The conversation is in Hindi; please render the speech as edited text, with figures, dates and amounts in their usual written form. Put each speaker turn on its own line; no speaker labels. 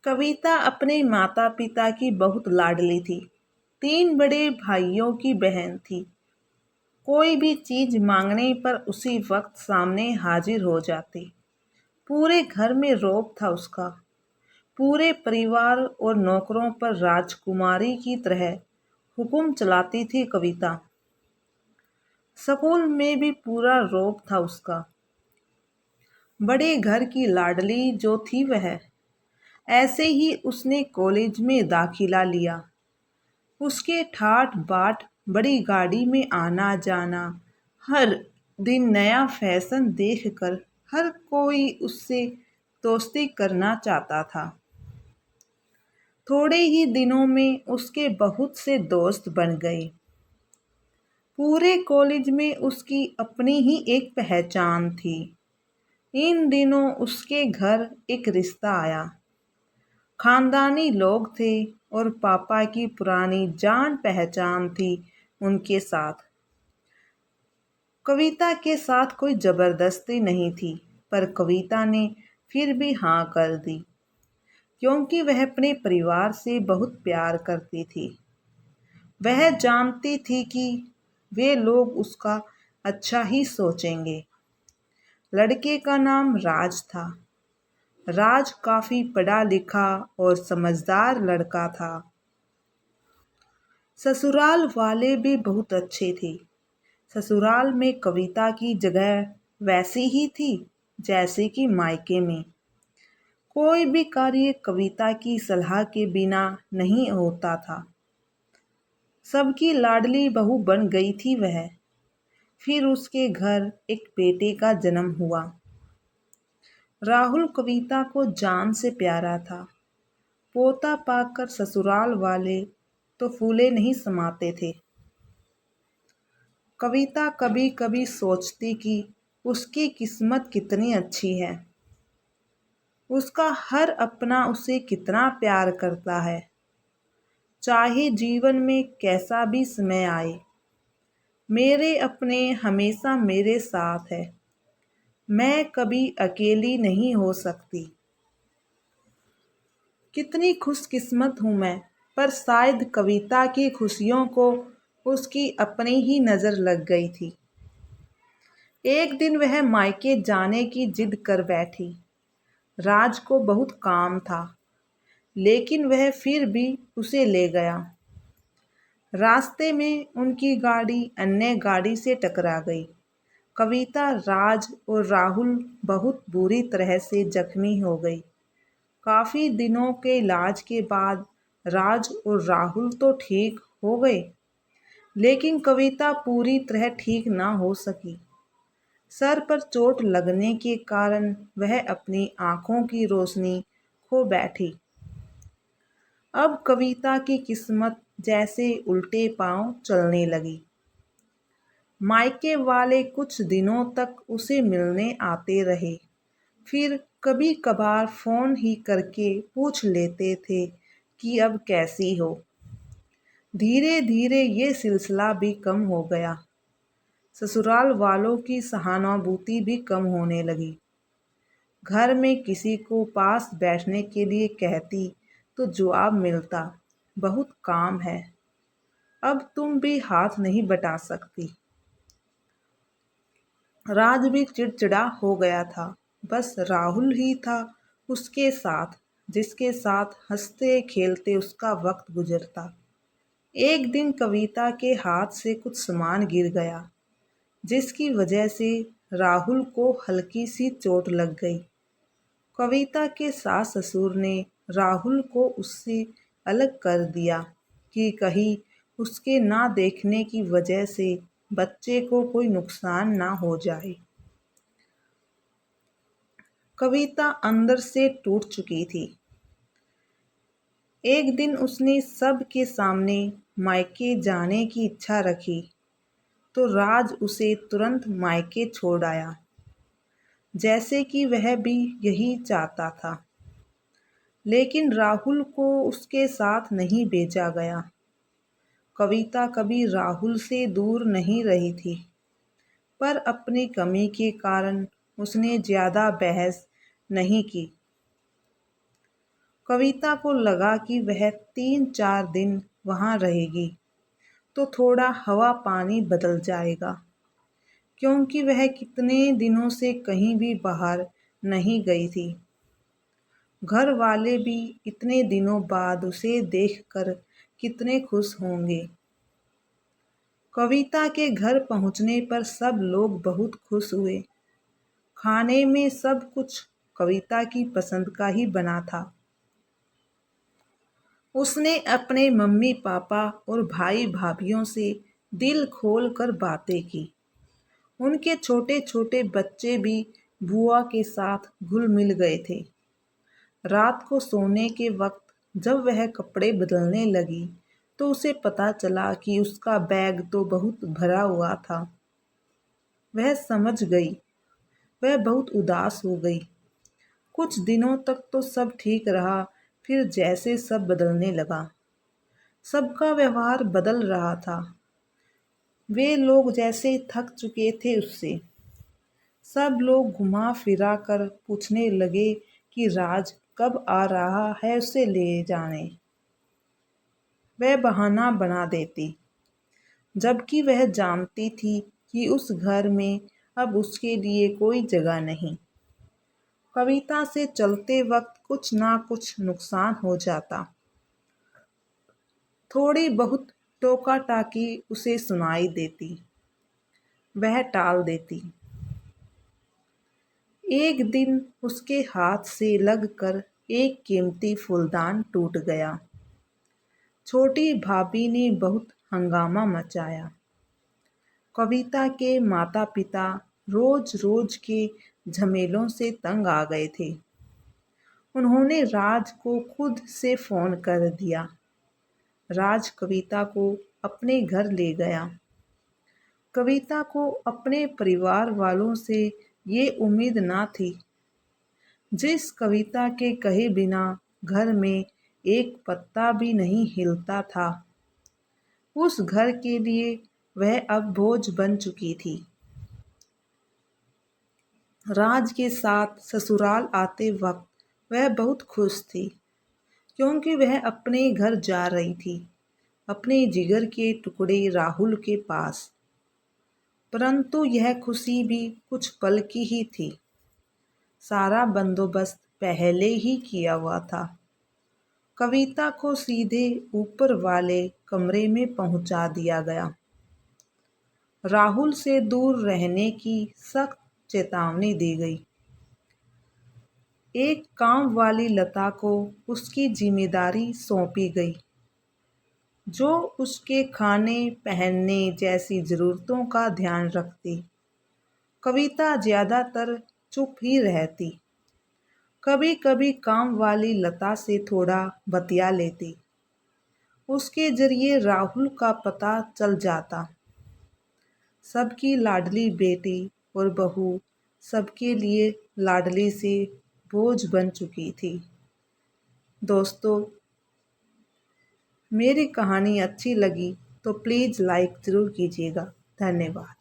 कविता अपने माता पिता की बहुत लाडली थी। 3 बड़े भाइयों की बहन थी। कोई भी चीज मांगने पर उसी वक्त सामने हाजिर हो जाती। पूरे घर में रौब था उसका। पूरे परिवार और नौकरों पर राजकुमारी की तरह हुक्म चलाती थी कविता। स्कूल में भी पूरा रौब था उसका। बड़े घर की लाडली जो थी वह, ऐसे ही उसने कॉलेज में दाखिला लिया। उसके ठाठ बाट, बड़ी गाड़ी में आना जाना, हर दिन नया फैशन देखकर हर कोई उससे दोस्ती करना चाहता था। थोड़े ही दिनों में उसके बहुत से दोस्त बन गए। पूरे कॉलेज में उसकी अपनी ही एक पहचान थी। इन दिनों उसके घर एक रिश्ता आया। खानदानी लोग थे और पापा की पुरानी जान पहचान थी उनके साथ। कविता के साथ कोई जबरदस्ती नहीं थी, पर कविता ने फिर भी हाँ कर दी, क्योंकि वह अपने परिवार से बहुत प्यार करती थी। वह जानती थी कि वे लोग उसका अच्छा ही सोचेंगे। लड़के का नाम राज था। राज काफी पढ़ा लिखा और समझदार लड़का था। ससुराल वाले भी बहुत अच्छे थे। ससुराल में कविता की जगह वैसी ही थी जैसे कि मायके में। कोई भी कार्य कविता की सलाह के बिना नहीं होता था। सबकी लाडली बहू बन गई थी वह। फिर उसके घर एक बेटे का जन्म हुआ। राहुल कविता को जान से प्यारा था। पोता पाकर ससुराल वाले तो फूले नहीं समाते थे। कविता कभी कभी सोचती कि उसकी किस्मत कितनी अच्छी है। उसका हर अपना उसे कितना प्यार करता है। चाहे जीवन में कैसा भी समय आए, मेरे अपने हमेशा मेरे साथ है। मैं कभी अकेली नहीं हो सकती। कितनी खुशकिस्मत हूँ मैं। पर शायद कविता की खुशियों को उसकी अपनी ही नज़र लग गई थी। एक दिन वह मायके जाने की जिद कर बैठी। राज को बहुत काम था, लेकिन वह फिर भी उसे ले गया। रास्ते में उनकी गाड़ी अन्य गाड़ी से टकरा गई। कविता, राज और राहुल बहुत बुरी तरह से जख्मी हो गई। काफी दिनों के इलाज के बाद राज और राहुल तो ठीक हो गए, लेकिन कविता पूरी तरह ठीक ना हो सकी। सर पर चोट लगने के कारण वह अपनी आंखों की रोशनी खो बैठी। अब कविता की किस्मत जैसे उल्टे पांव चलने लगी। मायके वाले कुछ दिनों तक उसे मिलने आते रहे। फिर कभी कभार फोन ही करके पूछ लेते थे कि अब कैसी हो। धीरे धीरे ये सिलसिला भी कम हो गया। ससुराल वालों की सहानुभूति भी कम होने लगी। घर में किसी को पास बैठने के लिए कहती तो जवाब मिलता, बहुत काम है, अब तुम भी हाथ नहीं बटा सकती। राज भी चिड़चिड़ा हो गया था। बस राहुल ही था उसके साथ, जिसके साथ हंसते खेलते उसका वक्त गुजरता। एक दिन कविता के हाथ से कुछ सामान गिर गया, जिसकी वजह से राहुल को हल्की सी चोट लग गई। कविता के सास ससुर ने राहुल को उससे अलग कर दिया कि कहीं उसके ना देखने की वजह से बच्चे को कोई नुकसान ना हो जाए। कविता अंदर से टूट चुकी थी। एक दिन उसने सब के सामने मायके जाने की इच्छा रखी, तो राज उसे तुरंत मायके छोड़ आया, जैसे कि वह भी यही चाहता था। लेकिन राहुल को उसके साथ नहीं भेजा गया। कविता कभी राहुल से दूर नहीं रही थी, पर अपनी कमी के कारण उसने ज्यादा बहस नहीं की। कविता को लगा कि वह 3-4 दिन वहाँ रहेगी तो थोड़ा हवा पानी बदल जाएगा, क्योंकि वह कितने दिनों से कहीं भी बाहर नहीं गई थी। घर वाले भी इतने दिनों बाद उसे देखकर कितने खुश होंगे। कविता के घर पहुंचने पर सब लोग बहुत खुश हुए। खाने में सब कुछ कविता की पसंद का ही बना था। उसने अपने मम्मी पापा और भाई भाभीयों से दिल खोल कर बातें की। उनके छोटे छोटे बच्चे भी बुआ के साथ घुल मिल गए थे। रात को सोने के वक्त जब वह कपड़े बदलने लगी तो उसे पता चला कि उसका बैग तो बहुत भरा हुआ था। वह समझ गई। वह बहुत उदास हो गई। कुछ दिनों तक तो सब ठीक रहा, फिर जैसे सब बदलने लगा। सबका व्यवहार बदल रहा था। वे लोग जैसे थक चुके थे उससे। सब लोग घुमा फिरा कर पूछने लगे कि राज कब आ रहा है उसे ले जाने। वह बहाना बना देती, जबकि वह जानती थी कि उस घर में अब उसके लिए कोई जगह नहीं। कविता से चलते वक्त कुछ ना कुछ नुकसान हो जाता। थोड़ी बहुत टोका टाकी उसे सुनाई देती। वह टाल देती। एक दिन उसके हाथ से लगकर एक कीमती फूलदान टूट गया। छोटी भाभी ने बहुत हंगामा मचाया। कविता के माता पिता रोज रोज के झमेलों से तंग आ गए थे। उन्होंने राज को खुद से फोन कर दिया। राज कविता को अपने घर ले गया। कविता को अपने परिवार वालों से ये उम्मीद ना थी। जिस कविता के कहे बिना घर में एक पत्ता भी नहीं हिलता था, उस घर के लिए वह अब बोझ बन चुकी थी। राज के साथ ससुराल आते वक्त वह बहुत खुश थी, क्योंकि वह अपने घर जा रही थी, अपने जिगर के टुकड़े राहुल के पास। परंतु यह खुशी भी कुछ पल की ही थी। सारा बंदोबस्त पहले ही किया हुआ था। कविता को सीधे ऊपर वाले कमरे में पहुंचा दिया गया। राहुल से दूर रहने की सख्त चेतावनी दी गई। एक काम वाली लता को उसकी जिम्मेदारी सौंपी गई, जो उसके खाने पहनने जैसी ज़रूरतों का ध्यान रखती। कविता ज़्यादातर चुप ही रहती। कभी कभी काम वाली लता से थोड़ा बतिया लेती। उसके जरिए राहुल का पता चल जाता। सबकी लाडली बेटी और बहू सबके लिए लाडली से बोझ बन चुकी थी। दोस्तों, मेरी कहानी अच्छी लगी तो प्लीज़ लाइक ज़रूर कीजिएगा। धन्यवाद।